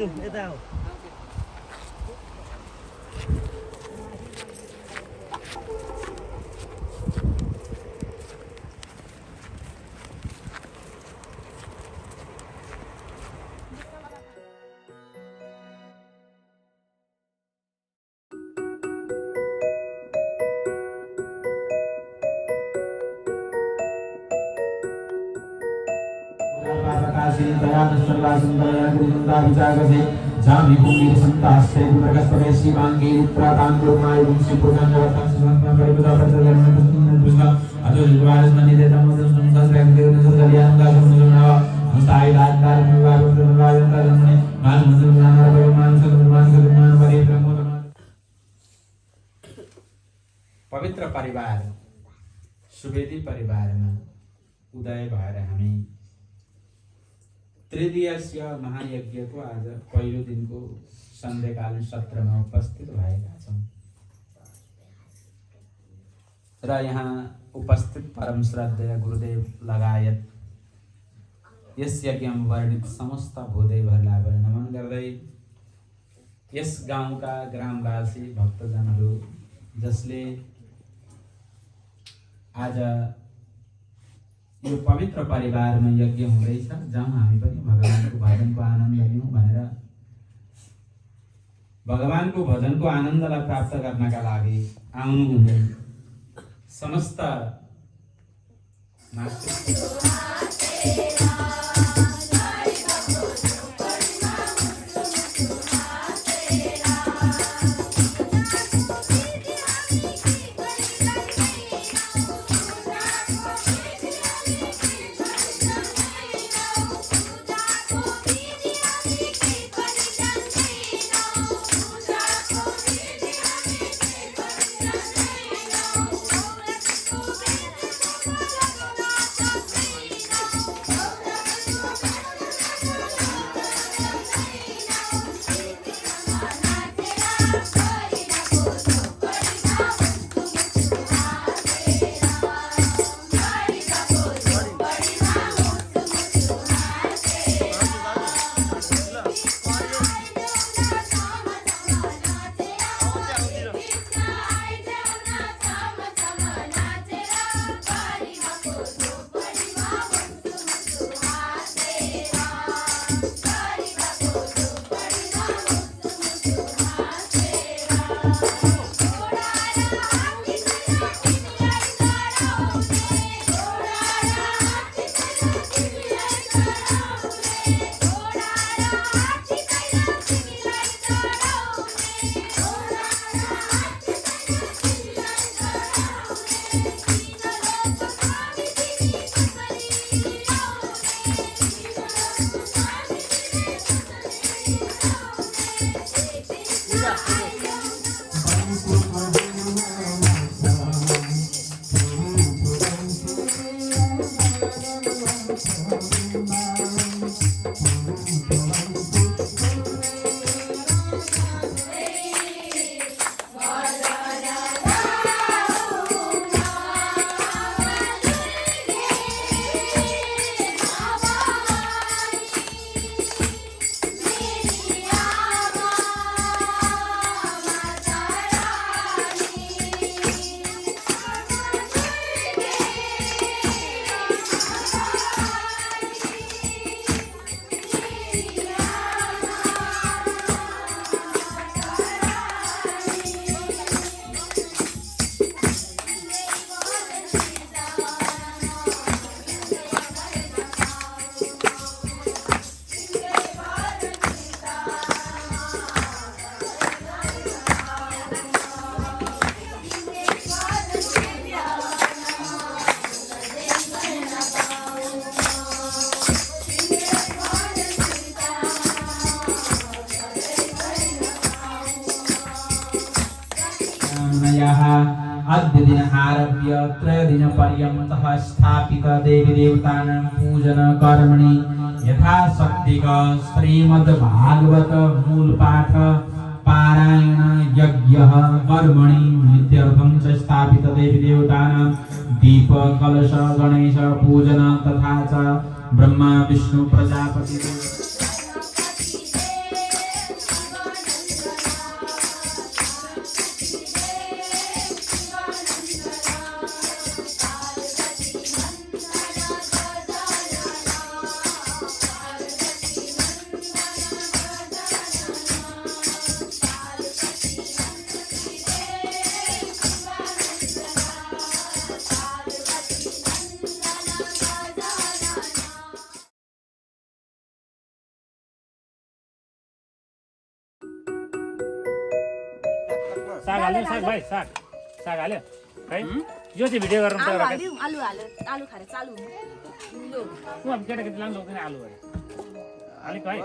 आउनु यता आऊ पवित्र परिवार सुवेदी परिवारमा उदय भएर हामी त्रिदिवसीय महायज्ञको आज पहिलो दिनको सन्ध्याकालीन सत्रमा उपस्थित भएका छौँ र यहाँ उपस्थित परम श्रद्धेय गुरुदेव लगायत यस यज्ञमा वर्णित समस्त भूदेवहरूलाई पनि नमन गर्दै यस गाउँका ग्रामवासी भक्तजनहरू जसले आज यो पवित्र परिवारमा यज्ञ हुँदैछ जाउँ हामी पनि भगवानको भजनको आनन्द लिउँ भनेर भगवानको भजनको आनन्दलाई प्राप्त गर्नका लागि आउनुहुने समस्त अद्य दिन आरभ्य त्रयदिन पर्यन्तः स्थापित देवी देवतानां पूजन कर्मणि यथाशक्तिक श्रीमद् भागवत मूल पाठ पारायण यज्ञ कर्मणि नित्यर्थं च स्थापित देवी देवतानां दीप कलश गणेश पूजन तथा च ब्रह्मा विष्णु प्रजापति हाल्यो साग भाइ साग साग हाल्यो है यो चाहिँ भिडियो गर्नु आलु त हाल्यो आलु हाल्यो आलु खाएर चालु लु अब केटाकेटी लानु सक्दैन आलुहरू अलिक भाइ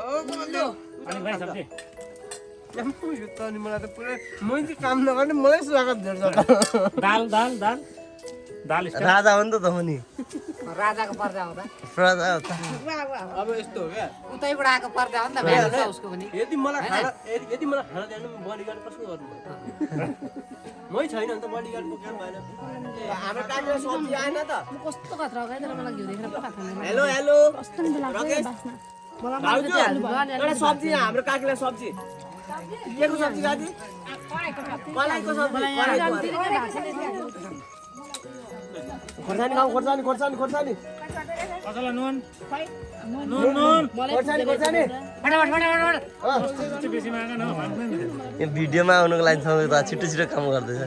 अलिक भाइ सब्जी मलाई त पुरै मैले चाहिँ काम नगर्ने मलाई स्वागत गर्छ दाल दाल दाल दाल राजा हो नि त नि राजाको पर्दा हो त राजा हो त अब यस्तो हो क्या उतैबाट आएको पर्दा हो नि त भ्यानु छ उसको पनि यदि मलाई खाना दिएन बडीगार्ड कसो गर्नु मै छैन नि त बडीगार्डको काम भएन हाम्रो काटेर सब्जी आएन त म कस्तो खतरा गए तर मलाई घिउ देखेर पो खाथ्न हेलो हेलो कस्तो मिठो लाग्छ रकेश। बास्ना मलाई भाउजू मान्छे आलु भयो एउटा सब्जी हाम्रो काकीलाई सब्जी केको सब्जी काकी कलाइको सब्जी खोर्सानी खाऊ खोर्सानी खोर्सानी खोर्सानी कसैलाई नुन नुन नुन खोर्सानी खोर्सानी फटाफट फटाफट फटाफट बेसी माग न यो भिडियोमा आउनुको लागि सबै त छिटो छिटो काम गर्दैछ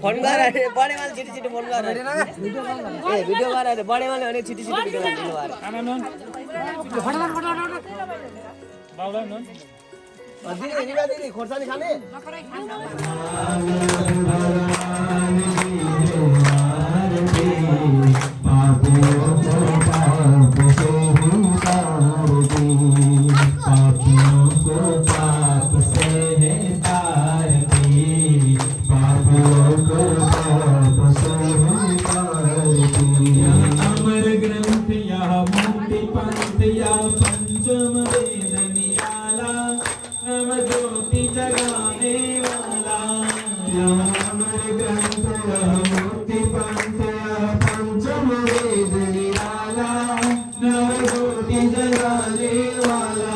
फोन गरेर बडेमाले छिटो छिटो फोन गरेर ए भिडियो गरेर बडेमाले भने छिटो छिटो भिडियो गरिदिनु भयो आमा नुन फटाफट फटाफट बाउला नुन दिदी रिवा दिदी खोर्सानी खाने अमर ग्रंथ या मुक्ति पंथ या पंचम वेद निराला नव ज्योति जगाने वाला या अमर ग्रंथ या मुक्ति पंथ या पंचम वेद निराला नव ज्योति जगाने वाला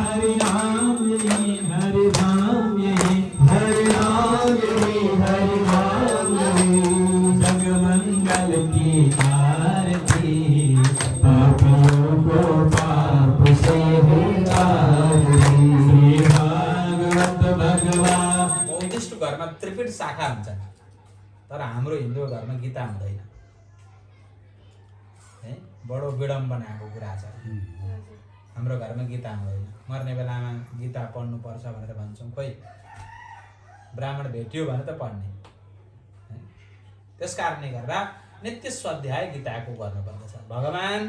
हरि नाम यही हरि नाम यही हरि नाम यही हरि नाम यही जग मंगल की आरती पापियों को पाप से श्री भागवत भगवान बौद्धिस्ट घरमा त्रिपिट शाखा हुन्छ तर हाम्रो हिन्दू घरमा गीता हुँदैन है बडो विडम्बनाको कुरा छ हाम्रो घरमा गीता हुँदैन मर्ने बेलामा गीता पढ्नु पर्छ भनेर भन्छौँ खोइ ब्राह्मण भेटियो भने त पढ्ने त्यस कारणले गर्दा नित्य स्वाध्याय गीताको गर्नुपर्दछ भगवान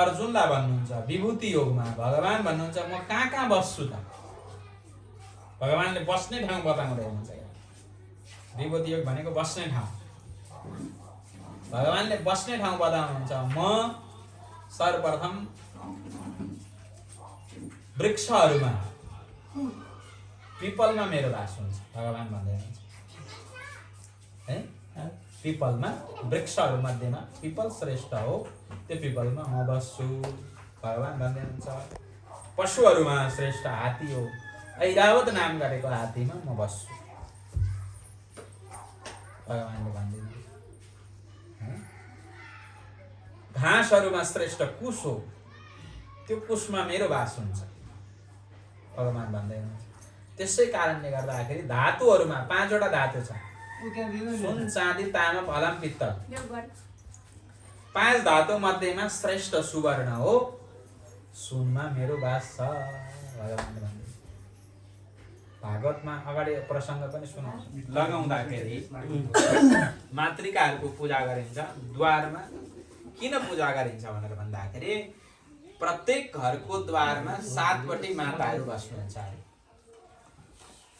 अर्जुनलाई भन्नुहुन्छ विभूति योगमा भगवान भन्नुहुन्छ म कहाँ कहाँ बस्छु त भगवानले बस्ने ठाउँ बताउँदै हुनुहुन्छ विभूति योग भनेको बस्ने ठाउँ भगवानले बस्ने ठाउँ बताउनुहुन्छ म सर्वप्रथम वृक्षहरूमा पिपलमा मेरो वास हुन्छ भगवान भन्दै हुनुहुन्छ है पिपलमा वृक्षहरू मध्येमा पिपल श्रेष्ठ हो त्यो पिपलमा म बस्छु भगवान भन्दै हुनुहुन्छ पशुहरूमा श्रेष्ठ हात्ती हो ऐरावत नाम गरेको हात्तीमा म बस्छु भगवानले भन्दै हुनुहुन्छ घाँसहरूमा श्रेष्ठ कुश हो त्यो कुशमा मेरो वास हुन्छ भगवान भन्दै हुनुहुन्छ त्यसै कारणले गर्दाखेरि धातुहरूमा 5 वटा धातु छ सुन चाँदी तामा फलाम पित्तल 5 धातु मध्येमा श्रेष्ठ सुवर्ण हो सुनमा मेरो वास छ भगवानले भन्दै भागवतमा अगाडि प्रसङ्ग पनि सुनाउँछ लगाउँदाखेरि मातृकाहरूको पूजा गरिन्छ द्वारमा किन पूजा गरिन्छ भनेर भन्दाखेरि प्रत्येक घरको द्वारमा 7 वटी माताहरू बस्नुहुन्छ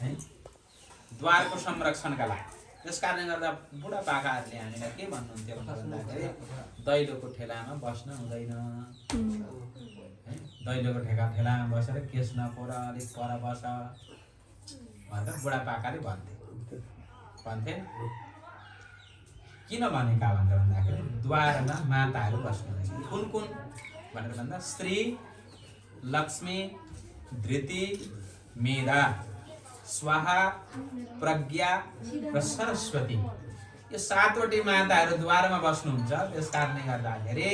है द्वारको संरक्षणका लागि त्यस कारणले गर्दा बुढापाकाहरूले हामीलाई के भन्नुहुन्थ्यो भन्दाखेरि दैलोको ठेलामा बस्न हुँदैन दैलोको ठेलामा बसेर केस नपोर अलिक पर बस भनेर बुढापाकाले भन्थे किन भनेका भनेर भन्दाखेरि द्वारमा माताहरू बस्नुहुन्छ कुन कुन भनेर भन्दा श्री लक्ष्मी धृति मेधा स्वाहा प्रज्ञा र सरस्वती यो 7 वटी माताहरू द्वारमा बस्नुहुन्छ त्यस कारणले गर्दाखेरि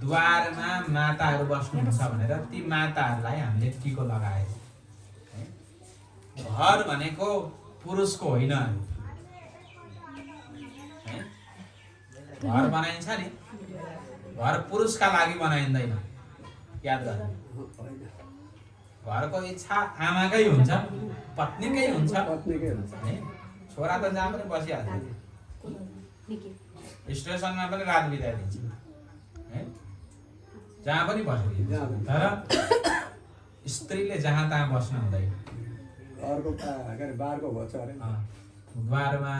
द्वारमा माताहरू बस्नुहुन्छ भनेर ती माताहरूलाई हामीले टीको लगाएको घर भनेको पुरुषको होइन घर बनाइन्छ नि घर पुरुषका लागि बनाइँदैन याद गर्नु घरको इच्छा आमाकै हुन्छ, पत्नीकै हुन्छ है। छोरा त जहाँ पनि बसिहाल्छ, स्टेसनमा पनि रात बिताइदिन्छ है, जहाँ पनि बसिदिन्छ। तर स्त्रीले जहाँ तहाँ बस्नु हुँदैन, बारमा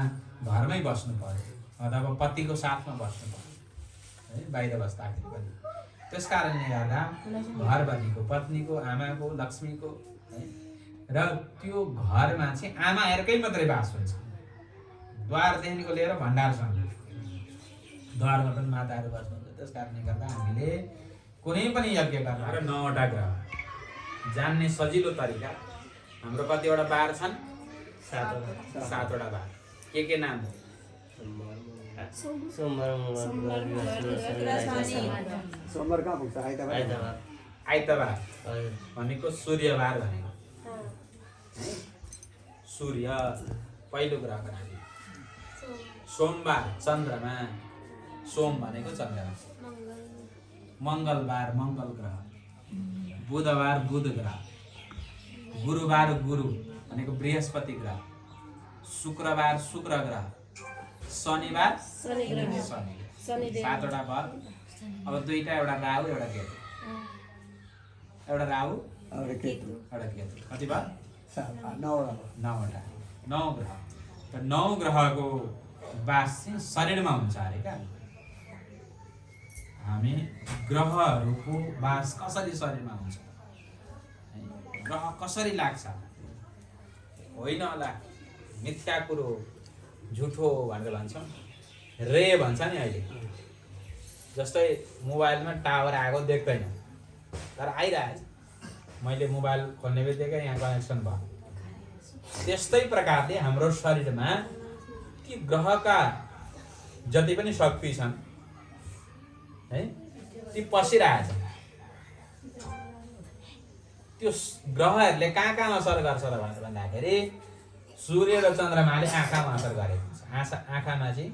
घरमै बस्नु पर्यो अथवा पतिको साथमा बस्नु पर्यो है, बाहिर बस्दाखेरि पनि। त्यस कारणले गर्दा घरवालीको, पत्नीको, आमाको, लक्ष्मीको है, र त्यो घरमा चाहिँ आमाहरूकै मात्रै बास हुन्छ। द्वारदेखिको लिएर भण्डारसम्म द्वारमा पनि माताहरू बस्नुहुन्छ। त्यस कारणले गर्दा हामीले कुनै पनि यज्ञ गर्न 9वटा ग्रह जान्ने सजिलो तरिका, हाम्रो कतिवटा बार छन्? 7वटा बार। के नाम हो? आइतबार भनेको सूर्यबार भनेको, सूर्य पहिलो ग्रहको नाम। सोमबार चन्द्रमा, सोम भनेको चन्द्रमा। मङ्गलबार मङ्गल ग्रह, बुधबार बुध ग्रह, गुरुबार गुरु भनेको बृहस्पति ग्रह, शुक्रबार शुक्र ग्रह, शनिबार शनि। 7वटा बार। अब दुईटा, एउटा राहु एउटा केतु, एउटा राहु एउटा केतु। कति बार? 9वटा। 9 ग्रह। त 9 ग्रहको बास चाहिँ शरीरमा हुन्छ अरे क्या। हामी ग्रहहरूको बास कसरी शरीरमा हुन्छ, ग्रह कसरी लाग्छ? होइन होला, मिथ्या कुरो, झुठो भनेर भन्छौँ। रे भन्छ नि अहिले, जस्तै मोबाइलमा टावर आएको देख्दैन तर आइरहेछ, मैले मोबाइल खोल्ने बित्तिकै यहाँ कनेक्सन भयो। त्यस्तै प्रकारले हाम्रो शरीरमा ती ग्रहका जति पनि शक्ति छन् है, ती पसिरहेछ। त्यो ग्रहहरूले कहाँ कहाँ असर गर्छ र भनेर भन्दाखेरि सूर्य र चन्द्रमाले आँखामा असर गरेको हुन्छ। आँखामा चाहिँ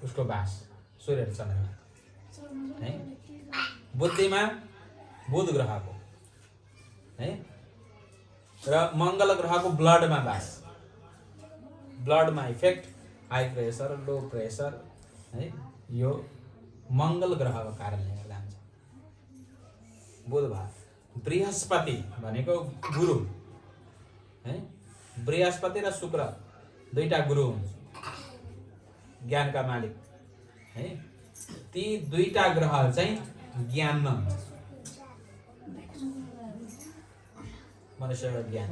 उसको बास सूर्य र चन्द्रमा है। बुद्धिमा बुध ग्रहको है, र मङ्गल ग्रहको ब्लडमा बास, ब्लडमा effect, high pressure, low pressure है, यो मङ्गल ग्रहको कारणले गर्दा हुन्छ। बुधबार। बृहस्पति भनेको गुरु है, बृहस्पति र शुक्र दुईटा गुरु हुन्छ, ज्ञानका मालिक है। ती दुईटा ग्रह चाहिँ ज्ञानमा हुन्छ, मनुष्यको ज्ञान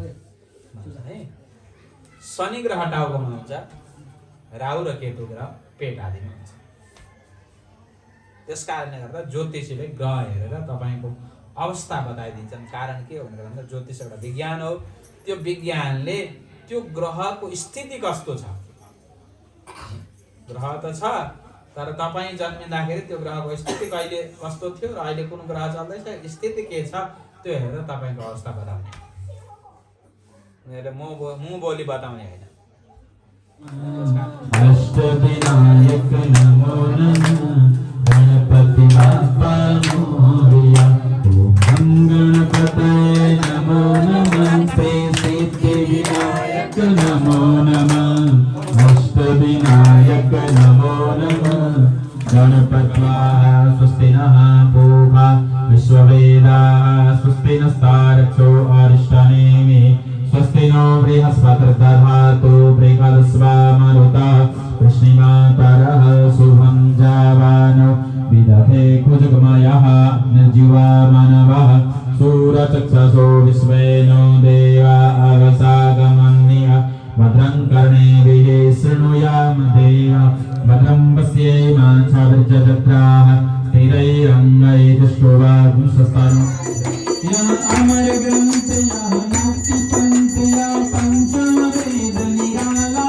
है। शनि ग्रह टाउकोमा हुन्छ, राहु र केतु ग्रह पेट आदिमा हुन्छ। त्यस कारणले गर्दा ज्योतिषीले ग्रह हेरेर तपाईँको अवस्था बताइदिन्छन्। कारण के हो भनेर भन्दा ज्योतिष एउटा विज्ञान हो। त्यो विज्ञानले त्यो ग्रहको स्थिति कस्तो छ, ग्रह त छ तर तपाईँ जन्मिँदाखेरि त्यो ग्रहको स्थिति कहिले कस्तो थियो र अहिले कुन ग्रह चल्दैछ, स्थिति के छ, त्यो हेरेर तपाईँको अवस्था बताउने, मुँह बोली बताउने होइन। अष्टविनायक नमो नमः, गणपति बाप्पा मोरया। ओम गणपते नमो नमः, सिद्धि विनायक नमो नमः, अष्टविनायक नमो नमः। गणपत्वाः स्वस्ति नः पूषा विश्ववेदाः, स्वस्ति नस्तारक्षो अरिष्टनेमिः, स्वस्ति नो बृहस्पतिर्दधातु बृहस्पतिर्मरुतः कृष्णिमातरः शुभं जावानो विदधे कुजगमयः निर्जीवा मानवः सूरचक्षसो विश्वेनो देवा अवसागमन्यः भद्रं कर्णेभिः शृणुयाम देवा भद्रं पश्येमाच्छादृजत्राः स्थिरैरङ्गैर्दुष्टुवांशस्तनु या अमर ग्रंथ या मुक्ति पंथ या पंचवेद निराला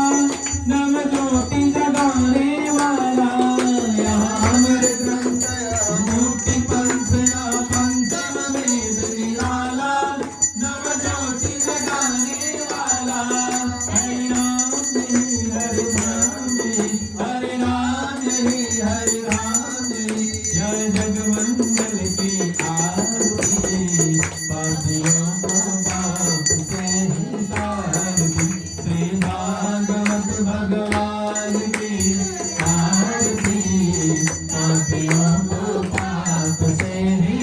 नव ज्योति जगाने वाला या अमर ग्रंथ या मुक्ति पंथ या पंचवेद निराला नव ज्योति जगाने वाला। हरि राम हरि राम हरि राम हरि राम जय जगमंगल की आरती। भगवान की आरती पापियों को पाप से ही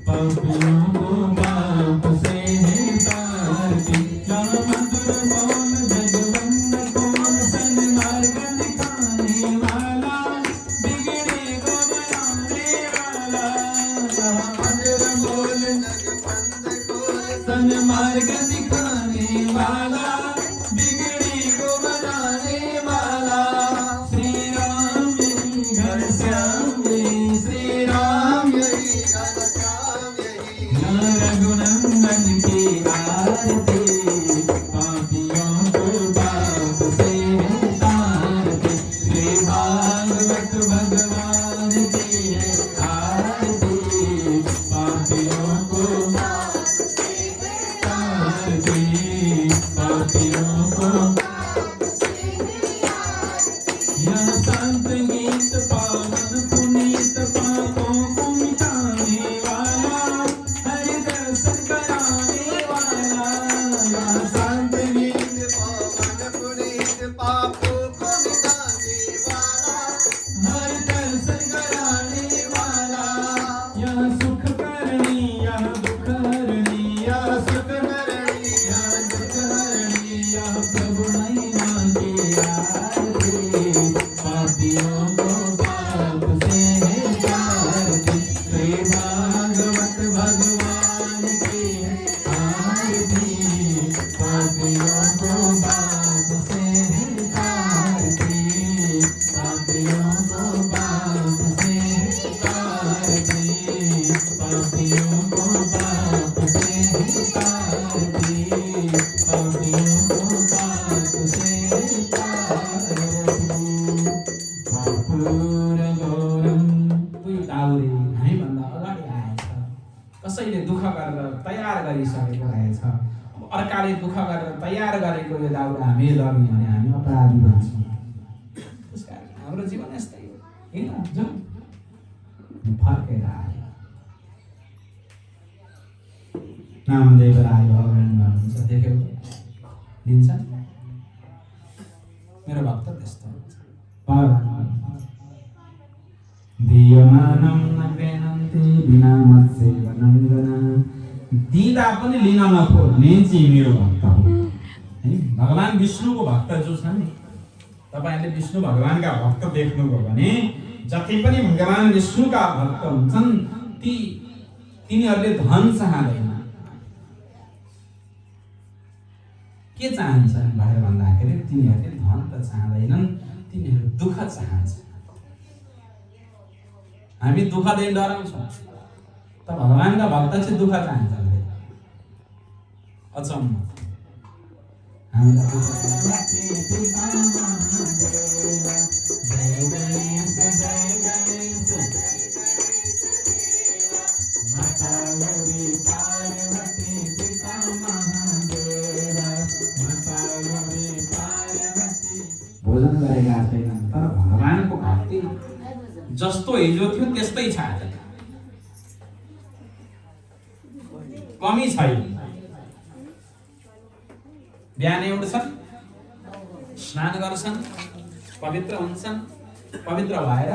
पापियों को पाप से ही तारती क्या मधुर बोल जगवंत कौन सन्मार्ग दिखाने वाला बिगड़े को बनाने वाला क्या मधुर बोल जगवंत कौन सन्मार्ग दिखाने वाला बिगड़े को बनाने वाला श्री राम यही घर श्याम यही श्री राम यही घर श्याम यही रघुनंदन की आरती पापियों को पाप से तारती श्री भागवत भगवान की आरती पापियों को तारती पापियों को यह संत गीत पावन पुनीत पापों को मिटाने वाला हरि दर्शन कराने वाला यह संत गीत पावन पुनीत पापों को मिटाने वाला हरि दर्शन कराने वाला यह सुख करनी यह दुख हरनी यह सुख करनी यह दुख हरनी यह प्रभु महिमा की आरती पापियों को पाप से तारती श्री भागवत भगवान की आरती पापियों को पाप से तारती पापियों को पाप से तारती पापियों को पाप से तारती पापियों को पाप से तारती कर्पूर गौरम कोही टाउरे हामीभन्दा अगाडि आएछ कसैले दुःख गरेर तयार गरिसकेको रहेछ अब अर्काले दुःख गरेर तयार गरेको यो दाउरा हामी लग्ने भने हामी अपराधी भन्छौँ त्यसकारण हाम्रो जीवन यस्तै हो होइन जाउँ फर्केर आयो नामदेव राय भगवान भन्नुहुन्छ देख्यौ दिन्छन् मेरो भक्त त्यस्तो भगवान दीयमानं न वेनन्ति बिना मत्सेवनं गना दिँदा पनि लिन नखोज्ने चाहिँ मेरो भक्त हो है भगवान विष्णुको भक्त जो छन् नि तपाईहरुले विष्णु भगवानका भक्त देख्नुभयो भने जति पनि भगवान विष्णुका भक्त हुन्छन् तिनीहरूले धन चाहँदैन के चाहन्छन् भनेर भन्दाखेरि तिनीहरूले धन त चाहँदैनन् तिनीहरू दुःख चाहन्छन् हामी दुःखदेखि डराउँछौँ त भगवानका भक्त चाहिँ दुःख चाहन्छन् अचम्म हामीलाई भोजन गरेका छैनन् तर भगवानको भक्ति जस्तो हिजो थियो त्यस्तै छ आज कमी छैन बिहानै उठ्छन् स्नान गर्छन् पवित्र हुन्छन् पवित्र भएर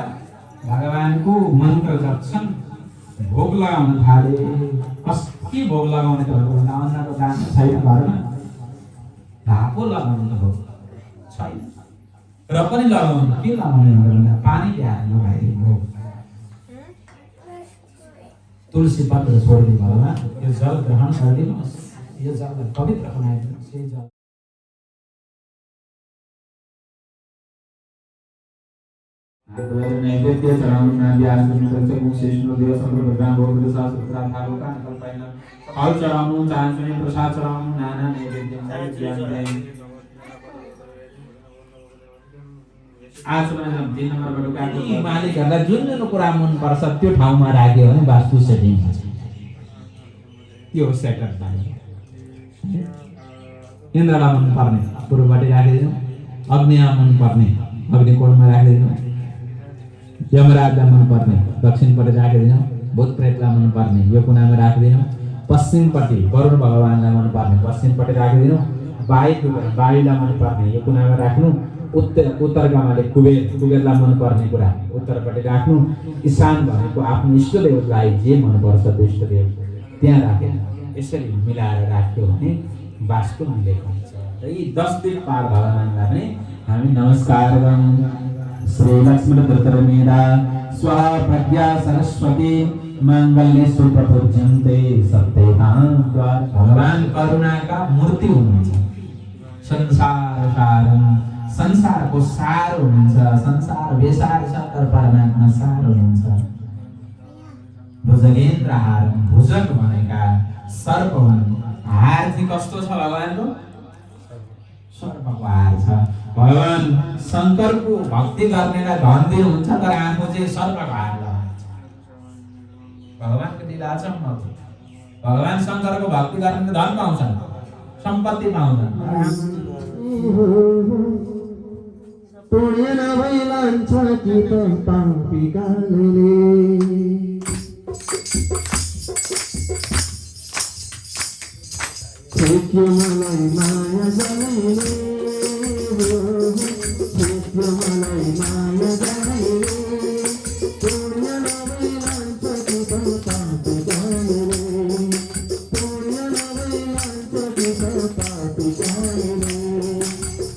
भगवानको मन्त्र जप्छन् भोग लगाउन थाले कति भोग लगाउने त भन्दा अन्नको दान छैन घरमा धापो लगाउनु हो छैन र पनि लगाउनु के लगाउने भन्दा पानी ल्याएर लगाइदिनु तुलसी पत्र छोडिदिनु भगवान यो जल ग्रहण गरिदिनुहोस् यो जललाई पवित्र बनाइदिनुहोस् यो जल नैवेद्य चढाउन व्यासुन शेषनु देव सम्प्रदान भोगले शास्त्र थालुका कल्पना फल चढाउनु चाहन्छु नि प्रसाद चढाउनु नाना नैवेद्य आचरण 3 नम्बरबाट काट्नु मालिकहरुलाई जुन जुन कुरा मन पर्छ त्यो ठाउँमा राख्यो भने वास्तु सेटिङ हुन्छ यो सेटअप भयो इन्द्रलाई मन पर्ने पूर्वपट्टि राखिदिनु अग्निलाई मन पर्ने अग्निकोणमा राखिदिनु यमराजलाई मन पर्ने दक्षिणपट्टि राखिदिनु भूत प्रेतलाई मन पर्ने यो कुनामा राखिदिनु पश्चिमपट्टि वरुण भगवानलाई मन पर्ने पश्चिमपट्टि राखिदिनु वायुलाई मनपर्ने यो कुनामा राख्नु। उत्तरकामाले कुबेरलाई मनपर्ने कुरा उत्तरपट्टि राख्नु। ईशान भनेको आफ्नो इष्टदेवलाई जे मनपर्छ त्यो इष्टदेव त्यहाँ राखेर यसरी मिलाएर राख्यो भने वास्तु मिलेको हुन्छ। र यी 10 दिन पार भगवानलाई पनि हामी नमस्कार गरौँ। श्री लक्ष्मण धृतरमेधा स्वाहा प्रज्ञा सरस्वती मांगल्ये सुप्रपूज्यन्ते सत्येनां द्वार। भगवान करुणाका मूर्ति हुनुहुन्छ। संसारको सार हुनुहुन्छ। संसार बेसार छ तर परमात्मा सार हुनुहुन्छ। भुजगेन्द्र हार भुजग भनेका सर्प हुन्। हार चाहिँ कस्तो छ भगवानको? सर्पको हार छ। भगवान शङ्करको भक्ति गर्नेलाई धन दिनुहुन्छ तर आफू चाहिँ सर्पको हार लगाउँछ। भगवानको लीला छ। भगवान शङ्करको भक्ति गर्नेले धन पाउँछन्, सम्पत्ति पाउँछन्। पुण्य नभई लान्छ कि त पापीकाले छेक्यो मलाई माया जनाइले छेक्यो मलाई माया जनाइले पुण्य नभई लान्छ कि त पापीकाले पुण्य नभई लान्छ कि त पापीकाले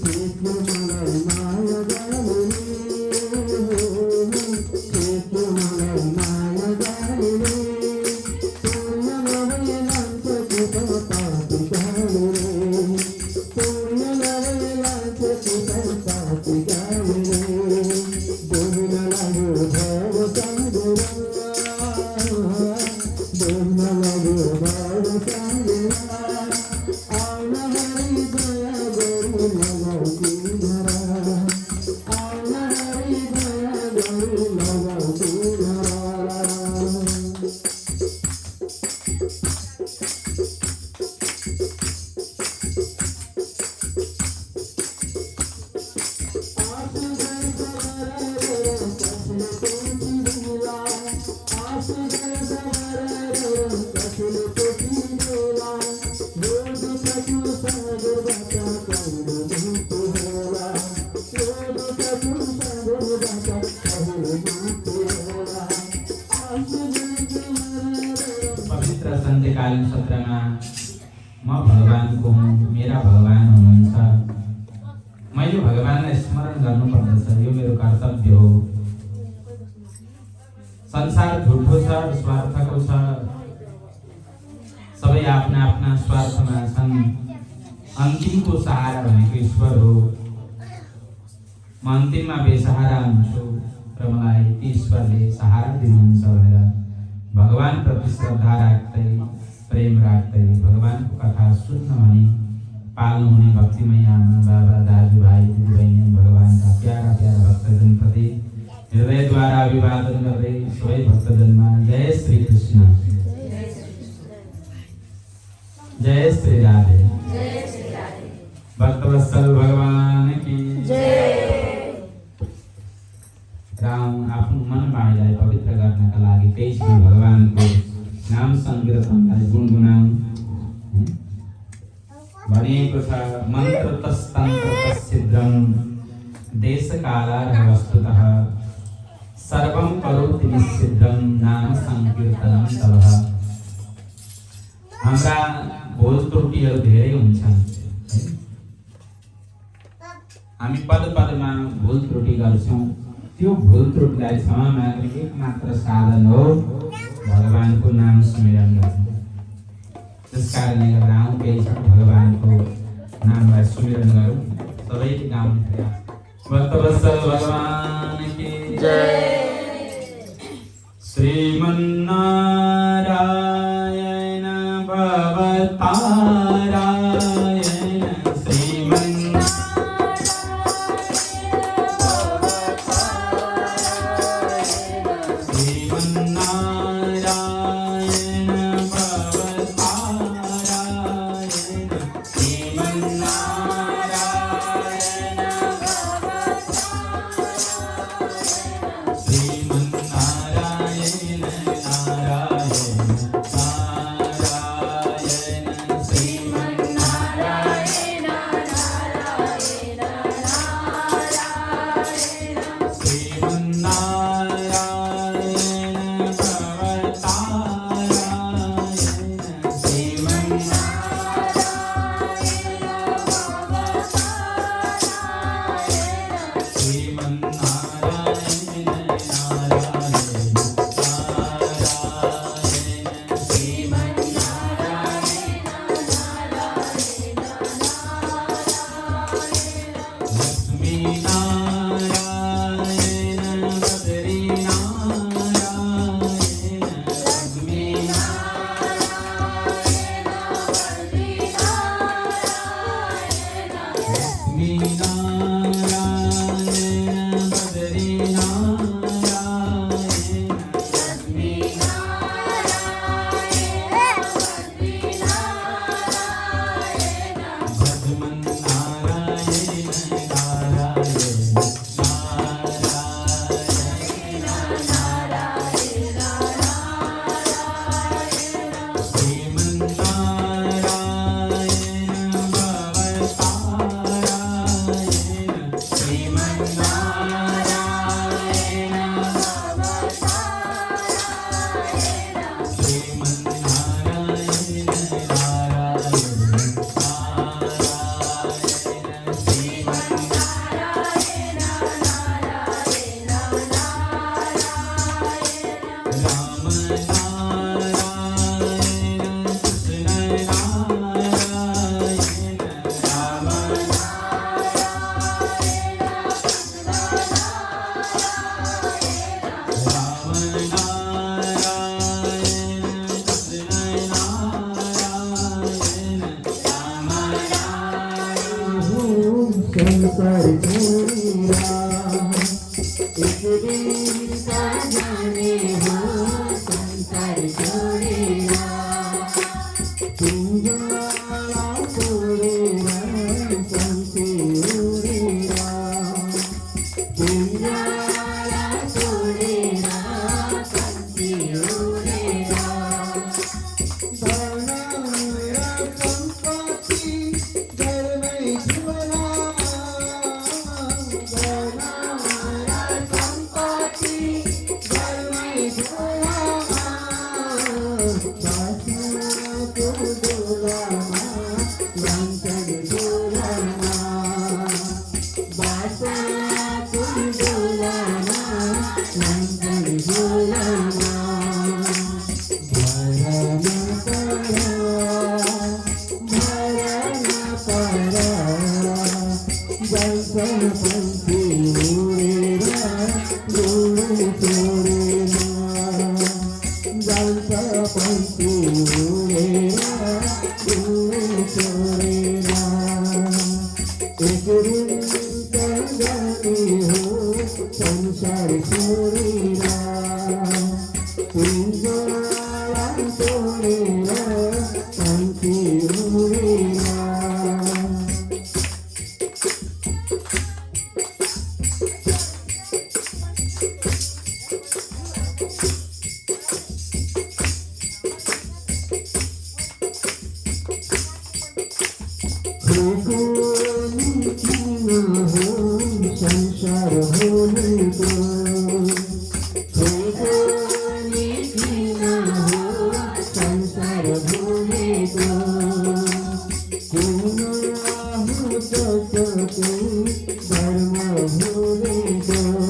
छेक्यो मलाई माया जनाइले छेक्यो मलाई माया जनाइले पुण्य नभई लान्छ कि त पवित्र सन्ध्यकालीन सत्रमा म भगवानको हुँ, मेरा भगवान हुनुहुन्छ। मैले भगवानलाई स्मरण गर्नुपर्दछ। यो मेरो कर्तव्य हो। संसार झुठो छ, स्वार्थको छ। सबै आफ्ना आफ्ना स्वार्थमा छन्। अन्तिमको सहारा भनेको ईश्वर हो। म अन्तिममा बेसहारा हुन्छु र मलाई ती ईश्वरले सहारा दिनुहुन्छ भनेर भगवान प्रति श्रद्धा राख्दै प्रेम राख्दै भगवानको कथा सुन्न भने पाल्नुहुने भक्तिमय आमा बाबा दाजुभाइ दिदीबहिनी भगवानका प्यारा प्यारा भक्तजन प्रति हृदयद्वारा अभिवादन गर्दै सबै भक्तजनमा जय श्री कृष्ण, जय श्री राधे। भक्तवत्सल भगवान की राम आफ्नो मन बाणीलाई पवित्र गर्नका लागि 23 दिन भगवानको नाम संकीर्तनलाई गुनगुनाउँ भनिएको छ। मन्त्र तस्तन्त्र तस्सिद्रं देशकालार्ह वस्तुतः सर्वं करोति निश्चिद्रं नाम संकीर्तनं तवः। हाम्रा भुल त्रुटिहरू धेरै हुन्छन्। हामी पदमा भुल त्रुटि गर्छौँ। त्यो भुल त्रुटिलाई क्षमा माग्ने एकमात्र साधन हो भगवानको नाम स्मरण गर्नु। त्यसकारणले गर्दा आउँ केही छ भगवानको नामलाई स्मरण गरौँ। सबैले गाउने प्रयास। भक्तवत्सल भगवान की जय। श्रीमन्नारायण भवतारायण नारायण संसार छोड़ेगा एक दिन का जाने हो संसार छोड़ेगा तुम जाना छोड़ेगा संसे उड़ेगा तुम जाना छोड़ेगा संसे उड़ेगा बना मेरा संपत्ति घर में जुड़ा संसार छोड़ेगा तुम जाना छोड़ेगा संसे उड़ेगा संसार होने दो संसार होने दो धर्म होने दो हो धर्म होने दो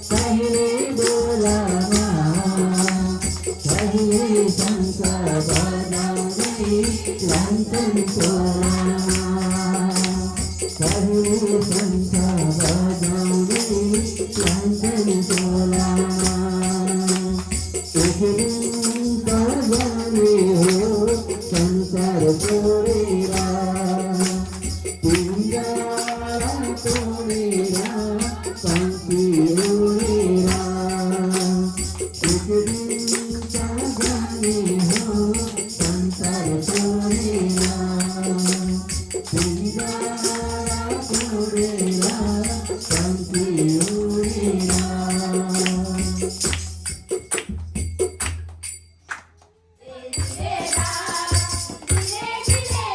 पहले बोला दिन कहाँ जाने हो संसार छोडेरा पिंजरा तोडेरा पंछी उडेरा एक दिन कहाँ जाने हो संसार छोडेरा पिंजरा तोडेरा पंछी उडेरा धीरे धीरे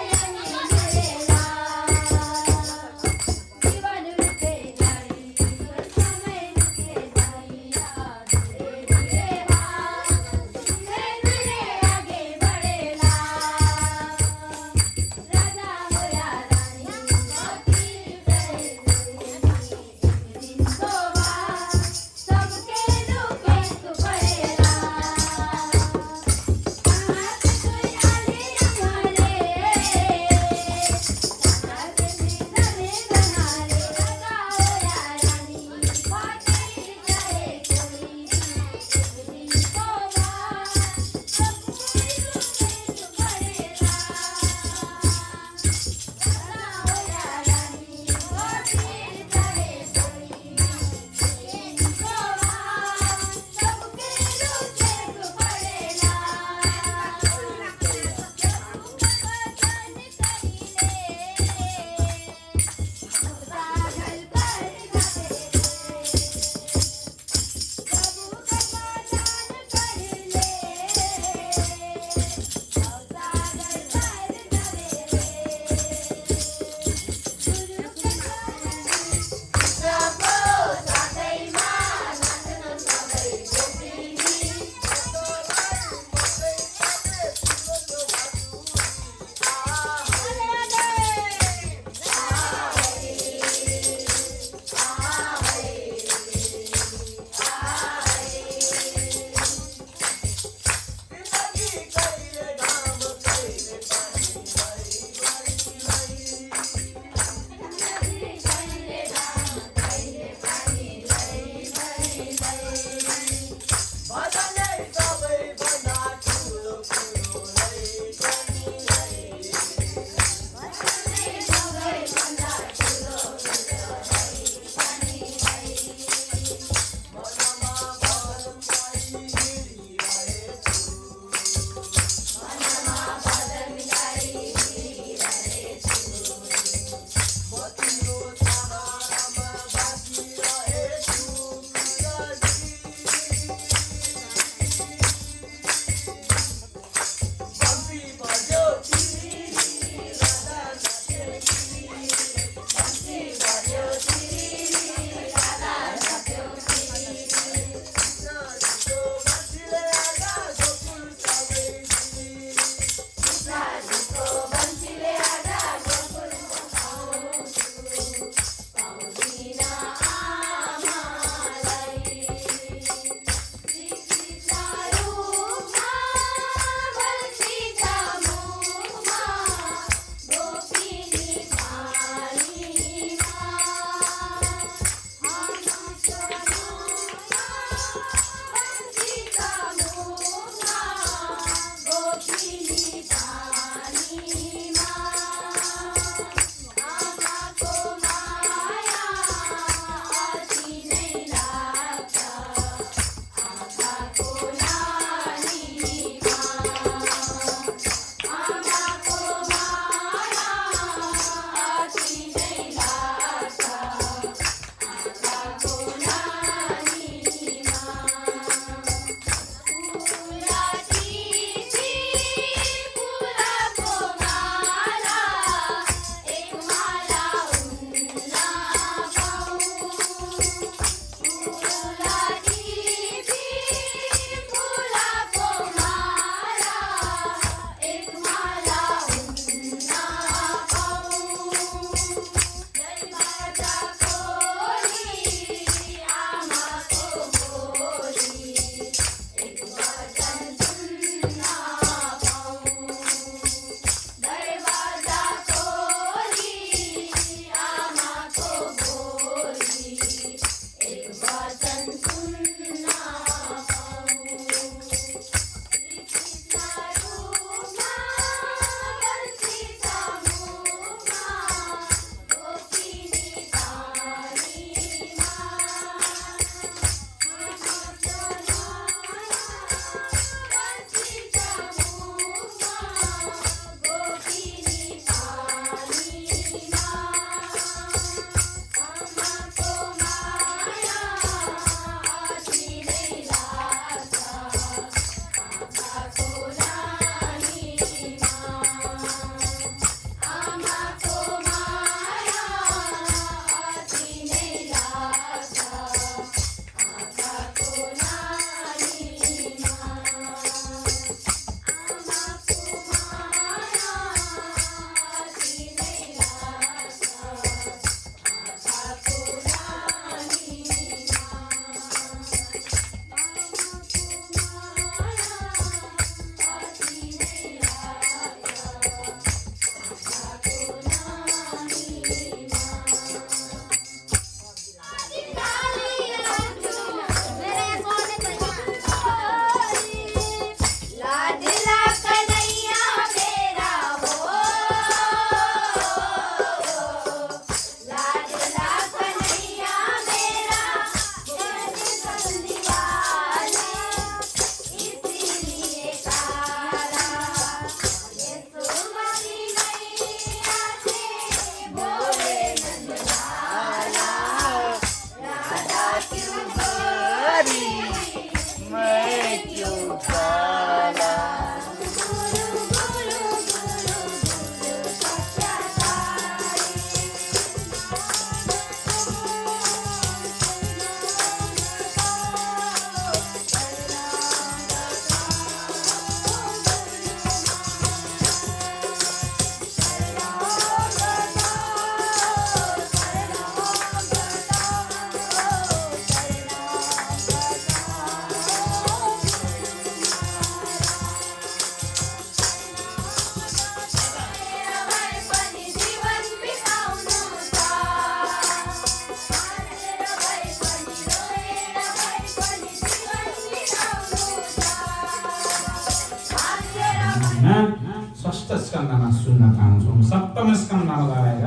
स्कन्धमा सुन्न पाउँछौँ। सप्तम स्कन्धमा गएर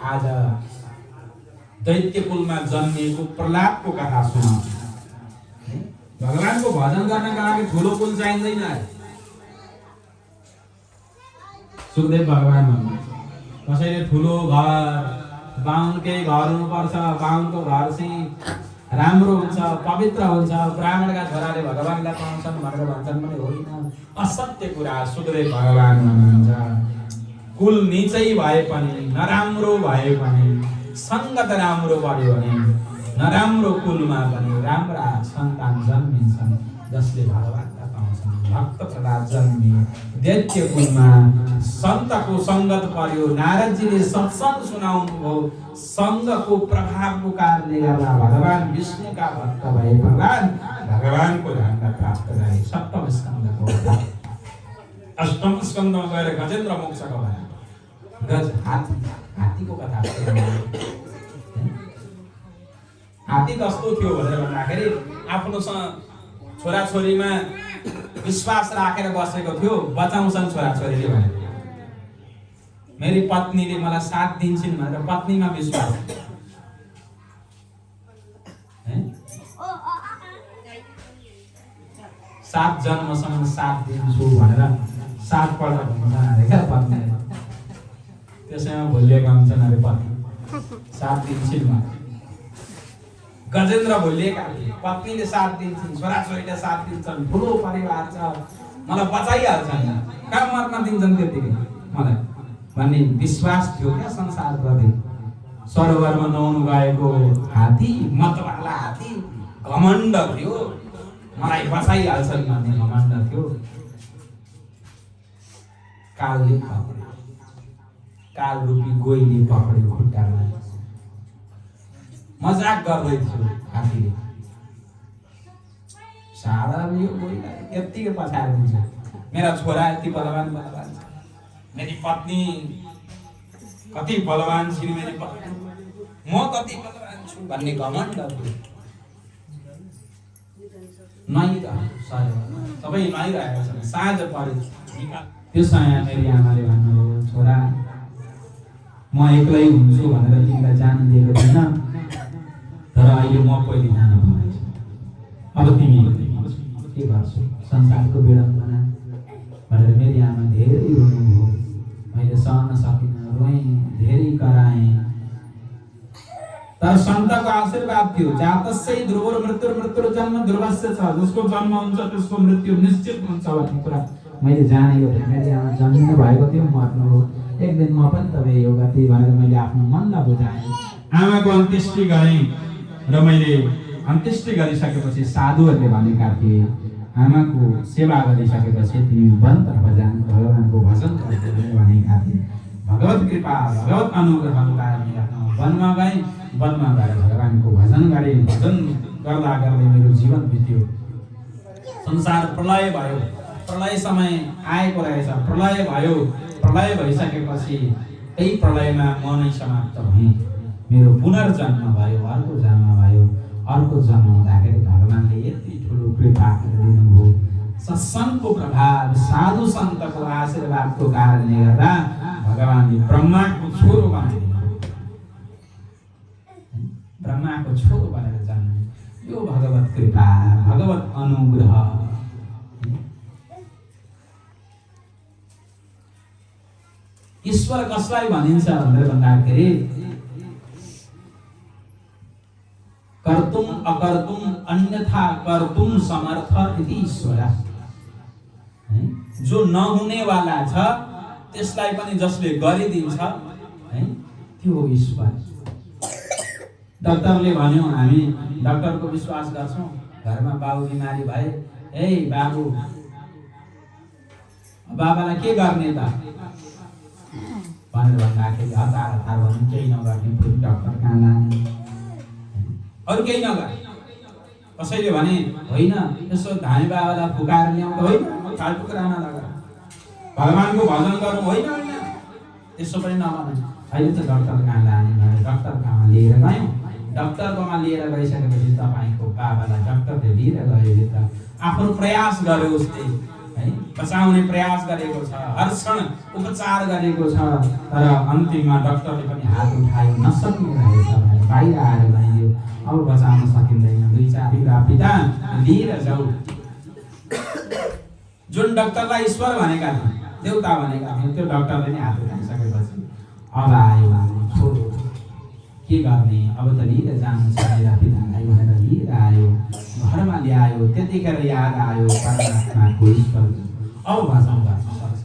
आज दैत्य कुलमा जन्मिएको प्रहलादको कथा सुनाउँछु। भगवानको भजन गर्नका लागि ठुलो कुल चाहिँदैन। सुखदेव भगवान भन्नुहुन्छ कसैले ठुलो घर बाहुनकै घर हुनुपर्छ, बाहुनको घर चाहिँ राम्रो हुन्छ, पवित्र हुन्छ, ब्राह्मणका छोराले भगवानलाई पाउँछन् भनेर भन्छन् भने होइन, असत्य कुरा। सुखदेव भगवान भन्नुहुन्छ कुल निचै भए पनि, नराम्रो भए पनि, सङ्गत राम्रो बढ्यो भने नराम्रो कुलमा पनि राम्रा सन्तान जन्मिन्छन् जसले भगवानलाई पाउँछन्। भक्त प्रहलाद जन्मियो दैत्य कुलमा, सन्तको सङ्गत पर्यो। नारदजीले सत्सङ्ग सुनाउनुभयो। सङ्गको प्रभावको कारणले गर्दा भगवान विष्णुका भक्त भए प्रहलाद भगवानको धामलाई प्राप्त गरे। सप्तम स्कन्धको कथा। अष्टम स्कन्धमा गएर गजेन्द्र मोक्षको भए गज हात्तीको कथा। हात्ती कस्तो थियो भनेर भन्दाखेरि आफ्नो छोराछोरीमा विश्वास राखेर बसेको थियो। बचाउँछन् छोराछोरीले भने मेरी पत्नीले मलाई साथ दिन्छन् भनेर पत्नीमा विश्वास। 7 जन्मसम्म साथ दिन्छु भनेर 7 पल्ट भन्छन् अरे क्या पत्नीले। त्यसैमा भुलिएका हुन्छन् अरे पत्नी साथ दिन्छन् भने। गजेन्द्र भुलिएका पत्नीले साथ दिन्छन्, छोराछोरीले साथ दिन्छन्, ठुलो परिवार छ, मलाई बचाइहाल्छन्, कहाँ मर्न दिन्छन् त्यतिकै मलाई भन्ने विश्वास थियो क्या संसारप्रति। सरोवरमा नुहाउनु गएको हात्ती, मतवाला हात्ती, घमण्ड थियो, मलाई बचाइहाल्छन् भन्ने घमण्ड थियो। कालले पक्र्यो, काल रूपी गोइले पक्र्यो खुट्टामा। मजाक गर्दै थियो हात्तीले। सारा यो गोइलाई यतिकै पछाएर दिन्छ, मेरा छोरा यति बलवान बलवान छ, मेरी पत्नी कति बलवान छिन्, मेरी पत्नी म कति बलवान छु भन्ने घमण्ड थियो। सबै नुहाइरहेका छन्। साँझ पऱ्यो। त्यो समय मेरी आमाले भन्नुभयो छोरा म एक्लै हुन्छु भनेर तिमीलाई जान दिएको थिएन, तर अहिले म पहिले जान पर्नेछ। अब तिमी के गर्छौ, संसारको विडम्बना भनेर मेरी आमा धेरै रुनुभयो। मैले सहन सकिनँ, रोएँ, धेरै कराएँ। तर सन्तको आशीर्वाद थियो, जातस्यै ध्रुवो मृत्यु जन्म ध्रुवस्य छ, जसको जन्म हुन्छ त्यसको मृत्यु निश्चित हुन्छ भन्ने कुरा मैले जानेको थिएँ। मेरी आमा जन्मिनु भएको थियो, मर्नुभयो। एक दिन म पनि तपाईँ यो गति भनेर मैले आफ्नो मनलाई बुझाएँ। आमाको अन्त्येष्टि गरेँ र मैले अन्त्येष्टि गरिसकेपछि साधुहरूले भनेका थिए आमाको सेवा गरिसकेपछि तिमी वनतर्फ जानु, भगवानको भजन गर्नु भनेका थिए। भगवत कृपा भगवत अनुग्रहको कारणले वनमा गएँ। वनमा गएर भगवानको भजन गरेँ। भजन गर्दा गर्दै मेरो जीवन बित्यो। संसार प्रलय भयो। प्रलय समय आएको रहेछ। प्रलय भयो। प्रलय भइसकेपछि त्यही प्रलयमा म नै समाप्त भएँ। मेरो पुनर्जन्म भयो, अर्को जन्म भयो। अर्को जन्म हुँदाखेरि भगवानले यति ठुलो कृपा दिनुभयो। सत्सङ्गको प्रभाव, साधु सन्तको आशीर्वादको कारणले गर्दा भगवानले ब्रह्माको छोरो बनाइदिनु। ब्रह्माको छोरो बनेर जन्मे। यो भगवत कृपा, भगवत अनुग्रह। ईश्वर कसलाई भनिन्छ भनेर भन्दाखेरि कर्तुम अकर्तुम अन्यथा कर्तुम समर्थ इति ईश्वर। जो नहुने वाला छ त्यसलाई पनि जसले गरिदिन्छ है त्यो ईश्वर। डाक्टरले भन्यो, हामी डाक्टरको विश्वास गर्छौँ। घरमा बाबु बिमारी भए, ए बाबु बाबालाई के गर्ने त भनेर भन्दाखेरि हतार हतार भन्नु, केही नगर्ने, फेरि डाक्टर कहाँ लाने, अरू केही नगर। कसैले भने होइन यसो धामी बाबालाई फुकाएर ल्याउँदा होइन, फाल्टु कुरा नगर, भगवानको भजन गर्नु होइन, त्यसो पनि नभन। अहिले त डाक्टर कहाँ लाने भने डाक्टर कहाँ लिएर गयौँ। डाक्टरकोमा लिएर गइसकेपछि तपाईँको बाबालाई डाक्टरले लिएर गयो त आफ्नो प्रयास गर्यो, उसले है बचाउने प्रयास गरेको छ, हर क्षण उपचार गरेको छ, तर अन्तिममा डाक्टरले पनि हात उठायो, नसक्ने रहेछ भने बाहिर आएर भनियो अब बचाउन सकिँदैन, 2-4 पिता लिएर जाऊ। जुन डाक्टरलाई ईश्वर भनेका थिए, देउता भनेका थिए, त्यो डाक्टरले नै हात उठाइसकेपछि अब आयो छोरो के गर्ने, अब त लिएर जानु छ मेरा पितालाई भनेर लिएर आयो, घरमा ल्यायो। त्यतिखेर याद आयो परमात्माको, ईश्वर अब बचाउँदा पर्छ,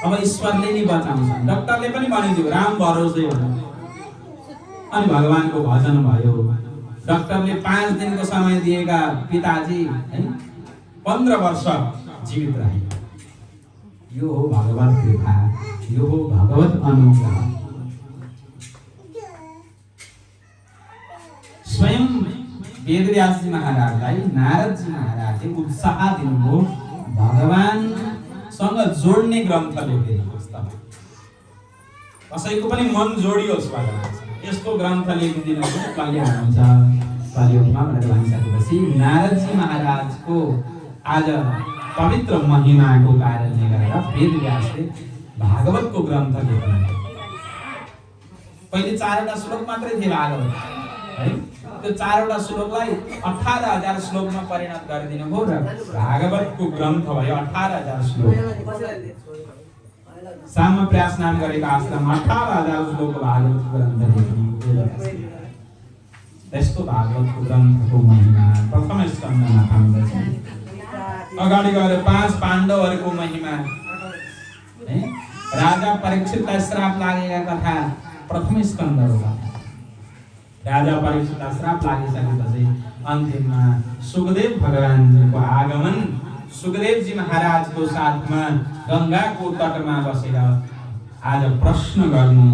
अब ईश्वरले नै बचाउँछन्। डाक्टरले पनि भनिदियो राम भरोसे भन्यो, अनि भगवानको भजन भयो। डाक्टरले 5 दिनको समय दिएका पिताजी है 15 वर्ष जीवित रहे। यो हो भगवत कृपा, यो हो भगवत अनुग्रह। स्वयं वेदव्यासजी महाराजलाई नारदजी महाराजले उत्साह दिनुभयो भगवानसँग जोड्ने ग्रन्थ लेखेर पुस्तक, कसैको पनि मन जोडियोस् भगवानसँग, यस्तो ग्रन्थ लेखिदिनु कल्याण हुन्छ कलियुगमा भनेर भनिसकेपछि नारदजी महाराजको आज पवित्र महिमाको कारणले गर्दा वेदव्यासले भागवतको ग्रन्थ लेख्नु। पहिले 4वटा श्लोक मात्रै थिए भागवत है, त्यो 4वटा श्लोकलाई 18,000 श्लोकमा परिणत गरिदिनु भयो र भागवतको ग्रन्थ भयो 18,000 श्लोक। सामप्रास नाम गरेको आश्रम 18,000 श्लोक भागवतको ग्रन्थ लेख्नु। त्यस्तो भागवतको ग्रन्थको महिमा प्रथम स्कन्धमा पाउँदछ। अगाडि गएर 5 पाण्डवहरूको महिमा है, राजा परीक्षितलाई श्राप लागेका कथा प्रथम स्कन्ध हो। राजा परीक्षितलाई श्राप लागिसकेपछि अन्तिममा सुखदेव भगवानको आगमन, सुखदेवजी महाराजको साथमा गंगाको तटमा बसेर आज प्रश्न गर्नु।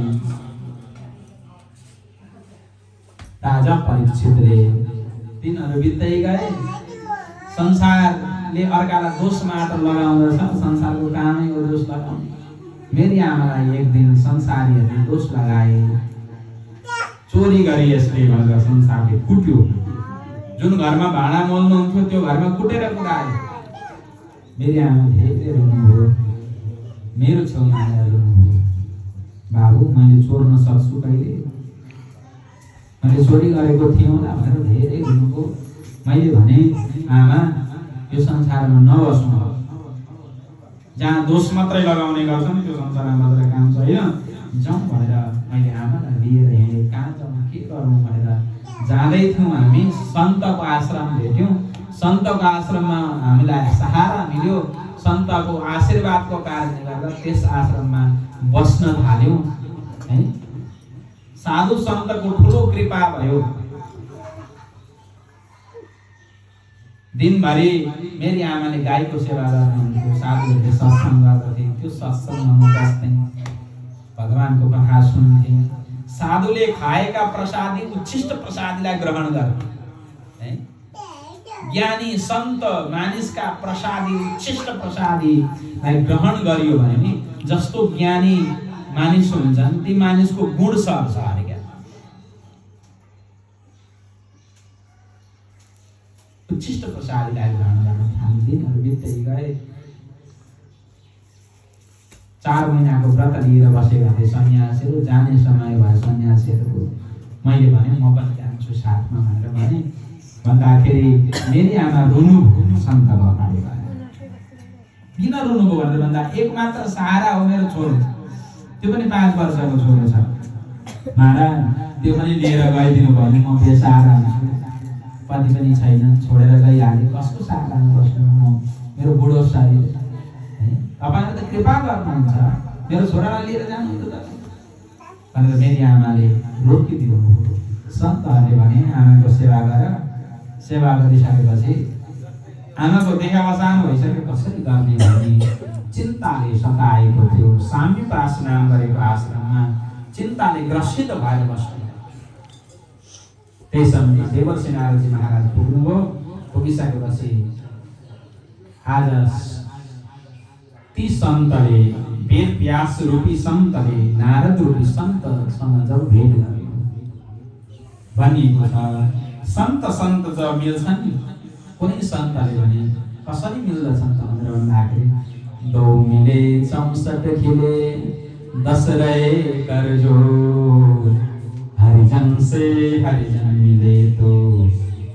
राजा परीक्षितले दिनहरू बित्दै गए, संसारले अर्कालाई दोष मात्र लगाउँदछ, संसारको कामै हो दोष लगाउने। मेरी आमालाई एक दिन संसारीहरूले दोष लगाए, चोरी गरी यसले भनेर संसारले कुट्यो। जुन घरमा भाँडा मोल्नुहुन्थ्यो त्यो घरमा कुटेर कुटायो। मेरी आमा धेरै रुनुभयो, मेरो छेउमा आएर रुनुभयो, बाबु मैले चोर्न सक्छु कहिले, मैले चोरी गरेको थिएँ होला भनेर धेरै रुनुभयो। मैले भने आमा यो संसारमा नबस्नु, जहाँ दोष मात्रै लगाउने गर्छन् त्यो संसारमा मात्र काम छैन, जाउँ भनेर मैले आमालाई लिएर हिँडेँ। कहाँ जाउँ के गरौँ भनेर जाँदै थियौँ हामी, सन्तको आश्रम भेट्यौँ। सन्तको आश्रममा हामीलाई सहारा मिल्यो, सन्तको आशीर्वादको कारणले गर्दा त्यस आश्रममा बस्न थाल्यौँ है। साधु सन्तको ठुलो कृपा भयो। दिनभरि मेरी आमाले गाईको सेवा गर्नुहुन्थ्यो, साधुहरूले सत्सङ्ग गर्दथे, त्यो सत्सङ्गमा बस्थे, भगवानको कथा सुन्थे। साधुले खाएका प्रसादी उच्छिष्ट प्रसादीलाई ग्रहण गर्ने है। ज्ञानी सन्त मानिसका प्रसादी उच्छिष्ट प्रसादीलाई ग्रहण गरियो भने नि जस्तो ज्ञानी मानिस हुन्छन् ती मानिसको गुण सर्छ अरे क्या। उच्छिष्ट प्रसादीलाई ग्रहण गर्न थाल्ने दिनहरू बित्दै गए। 4 महिनाको व्रत लिएर बसेका थिए सन्यासीहरू। जाने समय भयो सन्यासीहरूको। मैले भने म पनि जान्छु साथमा भनेर भने, भन्दाखेरि मेरी आमा रुनु सन्त भगवानले भने। किन रुनुभयो भनेर भन्दा एक मात्र सहारा हो मेरो छोरो, त्यो पनि 5 वर्षको छोरो छ महाराज, त्यो पनि लिएर गइदिनु भयो भने म बेसहारा हुन्छु, पति पनि छैन, छोडेर गइहालेँ, कसको सहारामा बस्नु म, मेरो बुढो शरीर है, तपाईँले त कृपा गर्नुहुन्छ, मेरो छोरालाई लिएर जानुहुन्छ भनेर मेरी आमाले रोकिदिनुभयो। सन्तहरूले भने आमाको सेवा गर। सेवा गरिसकेपछि आमाको देहावसान भइसक्यो, कसरी गर्ने भन्ने चिन्ताले सताएको थियो। सामीप्रास नाम गरेको आश्रममा चिन्ताले ग्रसित भएर बस्नु। त्यही समय देवर्षि नारदजी महाराज पुग्नुभयो। पुगिसकेपछि आज ती सन्तले, वेद व्यास रूपी सन्तले नारद रूपी सन्तसँग जब भेट गर्यो भनिएको छ, सन्त जब मिल्छन् नि, कुनै सन्तले भने कसरी कसरी मिल्दछन् त भनेर भन्दाखेरि 2 मिले 64 खिले 10 रहे करजोर हरिजन से हरिजन मिले तो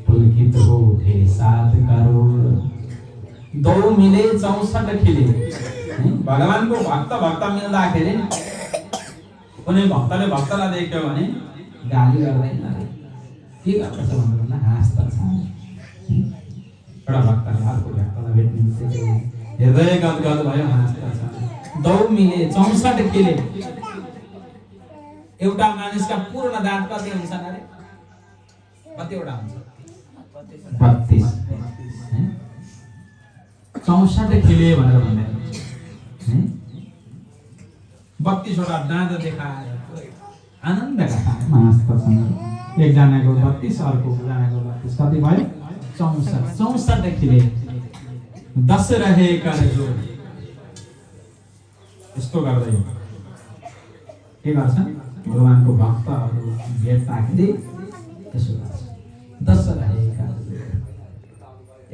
पुलकित हो उठे 7 करोड़ 2 मिले 64 खिले भगवानको भक्त मिल्दाखेरि कुनै भक्तले भक्तलाई देख्यो भने गाली गर्दैन रे के गर्छ भन्नु हाँस्छ एउटा भक्तले अर्को भक्तलाई भेट्नु बित्तिकै हृदय गदगद भयो हाँस्छ 2 मिले 64 खिले एउटा मानिसका पूर्ण दाँत कति हुन्छन् अरे कतिवटा हुन्छ 32 64 खिले भनेर भन्दै 32 वटा दाँत देखाएर आनन्दका साथमा हाँस्छन् एकजनाको 32 अर्को जनाको 32 कति भयो 64 खिले 10 रहे करजोर यस्तो गर्दै के गर्छन् भगवानको भक्तहरू भेट्दाखेरि त्यसो गर्छ 10 रहे करजोर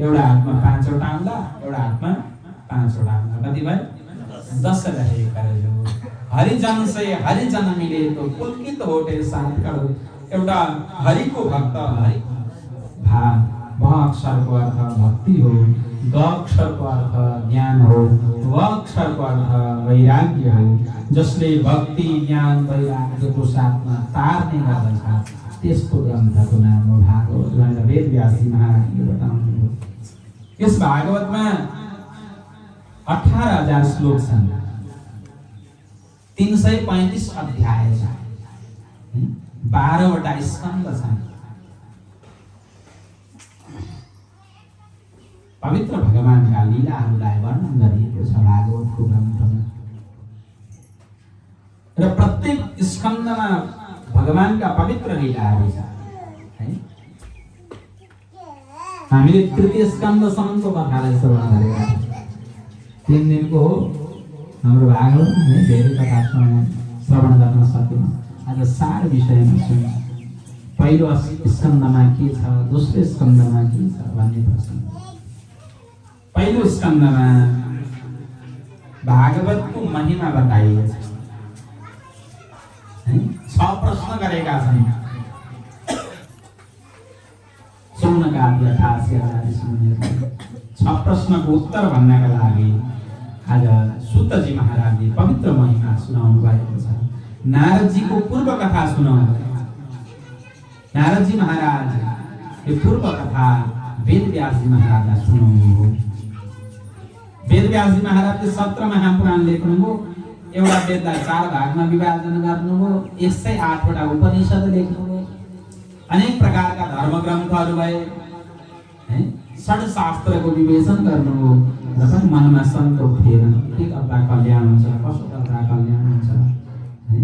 एउटा हातमा 5 वटा आउँला एउटा हातमा 5 वटा आउँला कति भयो 10 रहे करजोर हरिजन से हरिजन मिले तो पुलकित होटे 7 करोड़ एउटा हरिको भक्त हरि भ अक्षरको अर्थ भक्ति हो ग अक्षरको अर्थ ज्ञान हो व अक्षरको अर्थ वैराग्य हो जसले भक्ति ज्ञान वैराग्यको साथमा तार्ने गर्दछ त्यसको ग्रन्थको नाम हो भागवत भनेर वेदव्यासजी महाराजले बताउनुभयो। यस भागवतमा 18,000 श्लोक छन् 335 अध्याय छन् 12 वटा स्कन्द छन्। पवित्र भगवानका लीलाहरूलाई वर्णन गरिएको छ भागवतको ग्रन्थमा र प्रत्येक स्कन्दमा भगवानका पवित्र लीलाहरू छन् है। हामीले तृतीय स्कन्दसम्मको कथालाई श्रवण गरेका 3 दिनको हो हाम्रो भागवत है धेरै कथा श्रवण गर्न सकेनौँ। आज सार विषयमा छौँ। पहिलो स्कन्दमा के छ दोस्रो स्कन्दमा के छ भन्ने प्रश्न। पहिलो स्कन्दमा भागवतको महिमा बताइएको छ है 6 प्रश्न गरेका छन्। सौनका 6 प्रश्नको उत्तर भन्नका लागि आज सुतजी महाराजले पवित्र महिमा सुनाउनु भएको छ। नारदजीको पूर्व कथा सुनाउनु भएको छ। नारदजी महाराज यो पूर्व कथा वेदव्यासजी महाराजलाई सुनाउनु हो। वेदव्यासजी महाराजले 17 महापुराण लेख्नुभयो। एउटा वेदलाई 4 भागमा विभाजन गर्नुभयो। 108 वटा उपनिषद लेख्नुभयो। अनेक प्रकारका धर्म ग्रन्थहरू भए है। षड्शास्त्रको विवेचन गर्नुभयो र पनि मनमा सन्तोष थिएन के गर्दा कल्याण हुन्छ कसो गर्दा कल्याण हुन्छ है।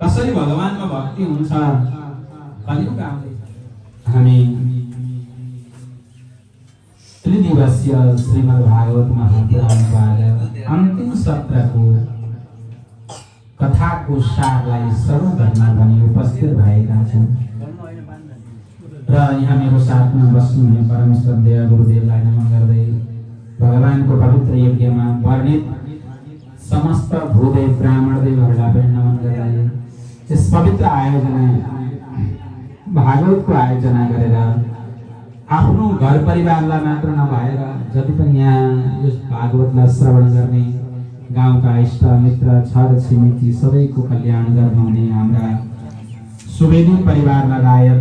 कसरी भगवानमा भक्ति हुन्छ कलियुग आउँदैछ। हामी त्रिदिवसीय श्रीमद् भागवत महापुराणको आज अन्तिम सत्रको कथाको सारलाई श्रवण गर्न भनी उपस्थित भएका छौँ र यहाँ मेरो साथमा बस्नुहुने परम श्रद्धेय गुरुदेवलाई नमन गर्दै भगवानको पवित्र यज्ञमा वर्णित समस्त भूदेव ब्राह्मणदेवहरूलाई पनि नमन गर्दै यस पवित्र आयोजना भागवतको आयोजना गरेर आफ्नो घर परिवारलाई मात्र नभएर जति पनि यहाँ यस भागवतलाई श्रवण गर्ने गाउँका इष्ट मित्र छर छिमेकी सबैको कल्याण गर्नुहुने हाम्रा सुवेदी परिवार लगायत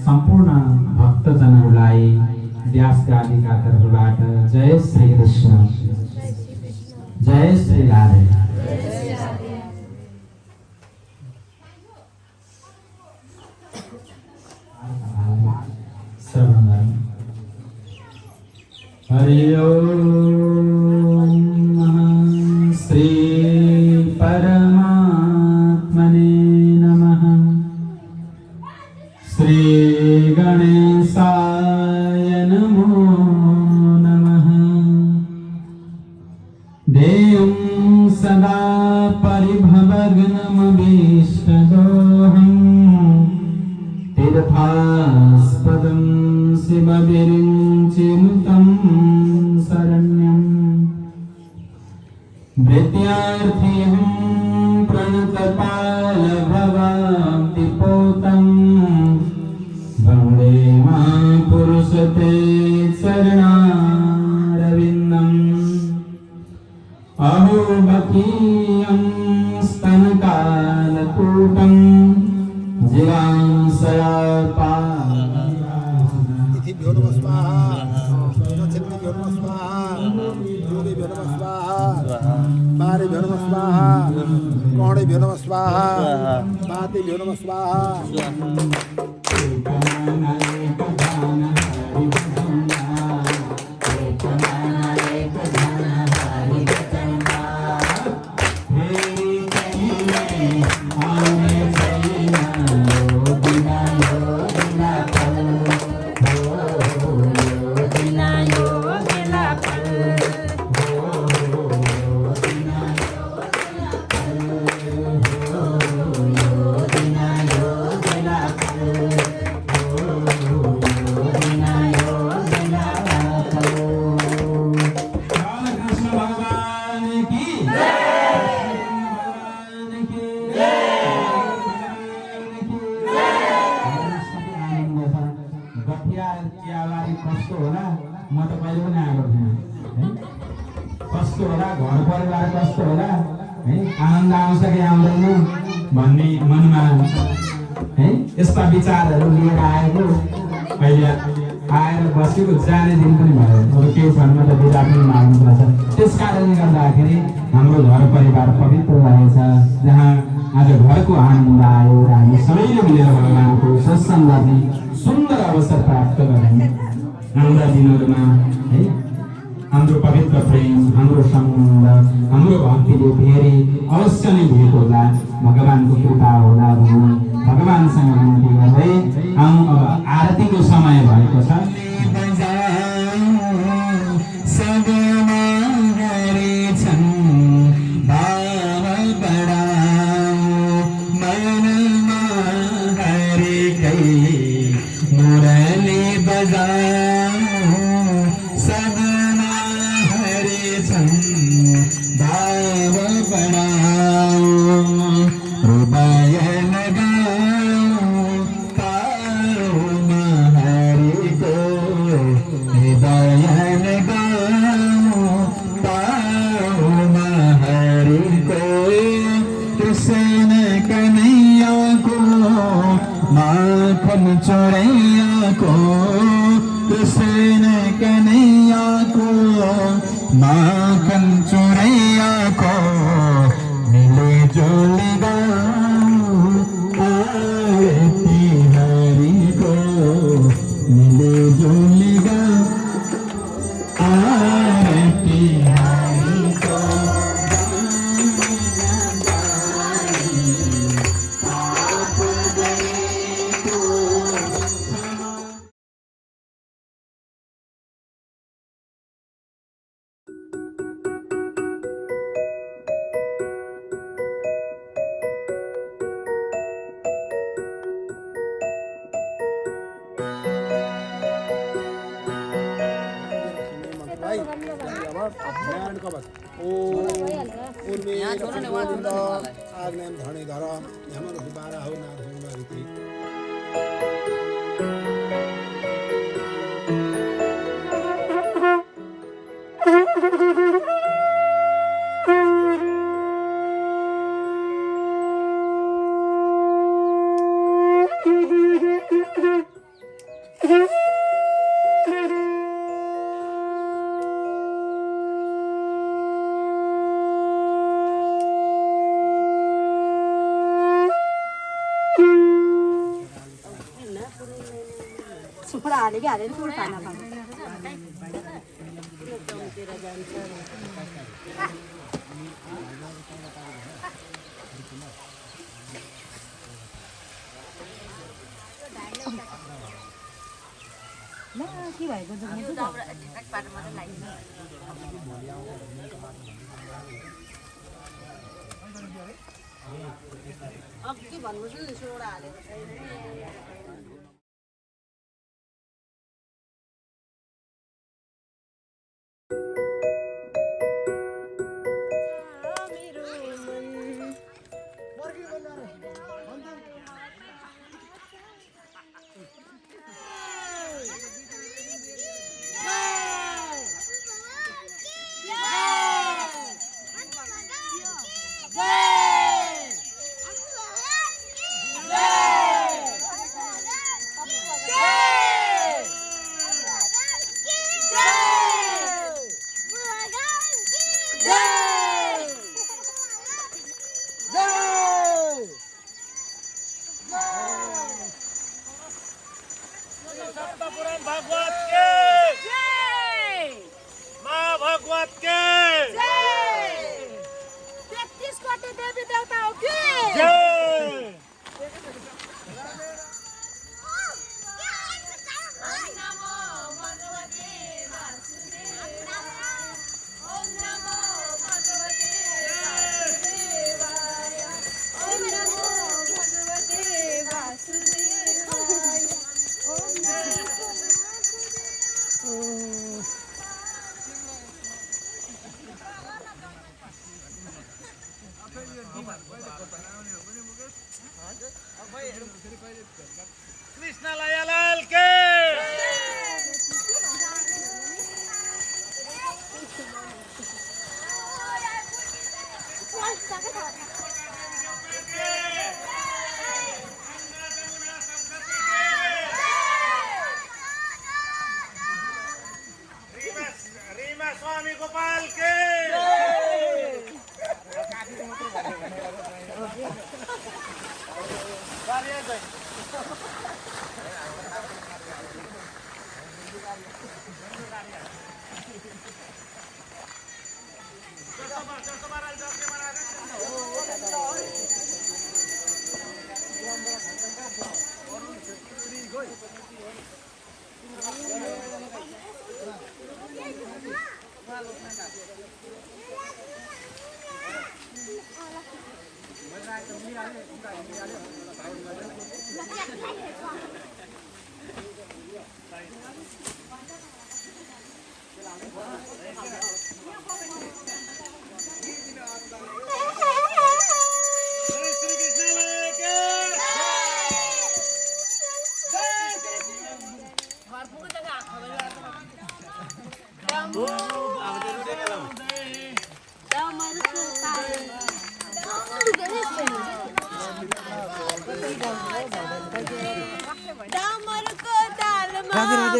सम्पूर्ण भक्तजनहरूलाई व्यासगादीका तर्फबाट जय श्री कृष्ण जय श्री राधे। हरि ओम श्री परमात्मने नमः। श्री गणेशाय नमो नमः। देयं सदा परिभवग्नमभीष्टदोहं तीर्थास्पदं शिवविरिञ्चिनुतं शरण्यम् वृत्यार्थीहं प्रणतपालभवाब्धिपोतम् वन्दे महापुरुषते चरणारविन्दम् अहो बकीयं स्तनकालकूटं जिगांसयापा इतिभ्यो नमः स्वाहा नक्षत्रेभ्यो नमः स्वाहा योगेभ्यो नमः स्वाहा पारेभ्यो नमः स्वाहा कोणेभ्यो नमः स्वाहा पातेभ्यो नमः स्वाहा कस्तो होला म त कहिले पनि आएको थिएन है कस्तो होला घर परिवार कस्तो होला है आनन्द आउँछ कि आउँदैन भन्ने मनमा है यस्ता विचारहरू लिएर आएको अहिले आएर बसेको जाने दिन पनि भयो अब केही क्षणमा त बिदा पनि माग्नुपर्छ त्यस कारणले गर्दाखेरि हाम्रो घर परिवार पवित्र रहेछ जहाँ आज घरको आनन्द आयो र हामी सबैले मिलेर भगवानको सत्सङ्ग गर्ने सुन्दर अवसर प्राप्त गऱ्यौँ हाम्रा दिनहरूमा है हाम्रो पवित्र प्रेम हाम्रो सम्बन्ध हाम्रो भक्तिले फेरि अवश्य नै भेट होला भगवानको कृपा होला भनी भगवानसँग विनती गर्दै आउँ अब आरतीको समय भएको छ चोरैया को कृष्ण कन्हैया को माखन चोरैया को मिले जोलिगा आरती हरि को मिले जोलिगा आरती हरि को आग्नेयं धरणीधर यमरुबारहौ नारसिंहरिति सुपड़ा हालेको हालेर कुरो खाना के भएको अघि भन्नु सोडा हालेको कोटी देवी देवताओं की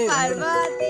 पार्वती